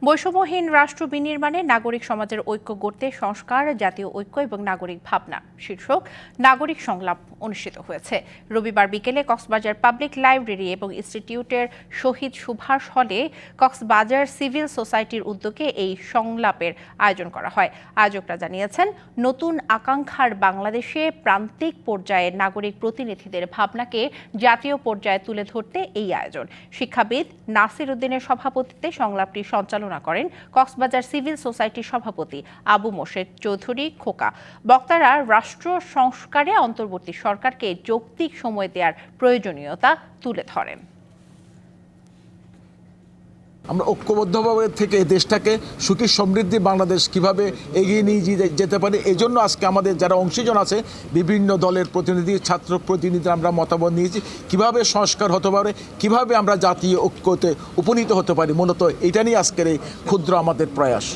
বৈষম্যহীন রাষ্ট্র বিনির্মাণে নাগরিক সমাজের ঐক্য গড়তে সংস্কার, জাতীয় ঐক্য এবং নাগরিক ভাবনা শীর্ষক নাগরিক সংলাপ অনুষ্ঠিত হয়েছে। রবিবার বিকেলে কক্সবাজার পাবলিক লাইব্রেরি এবং ইনস্টিটিউটের শহীদ সুভাষ হলে কক্সবাজার সিভিল সোসাইটির উদ্যোগে এই সংলাপের আয়োজন করা হয়। আয়োজকরা জানিয়েছেন, নতুন আকাঙ্ক্ষার বাংলাদেশে প্রান্তিক পর্যায়ে নাগরিক প্রতিনিধিদের ভাবনাকে জাতীয় পর্যায়ে তুলে ধরতে এই আয়োজন। শিক্ষাবিদ নাসির উদ্দিনের সভাপতিত্বে সংলাপটি সঞ্চালনা করেন কক্সবাজার সিভিল সোসাইটির সভাপতি আবু মোর্শেদ চৌধুরী খোকা। বক্তারা রাষ্ট্র সংস্কারে অন্তর্বর্তী সরকারকে যৌক্তিক সময় দেওয়ার প্রয়োজনীয়তা তুলে ধরেন। আমরা ঐক্যবদ্ধভাবে থেকে দেশটাকে সুখী সমৃদ্ধি বাংলাদেশ কিভাবে এগিয়ে নিয়ে যেতে পারি, এই জন্য আজকে আমাদের যারা অংশীজন আছে, বিভিন্ন দলের প্রতিনিধি, ছাত্র প্রতিনিধি, আমরা মতামত নিয়েছি কিভাবে সংস্কার হতে পারে, কিভাবে আমরা জাতীয় ঐক্যতে উপনীত হতে পারি। মূলত এটা নিয়ে আজকের এই ক্ষুদ্র আমাদের প্রয়াস।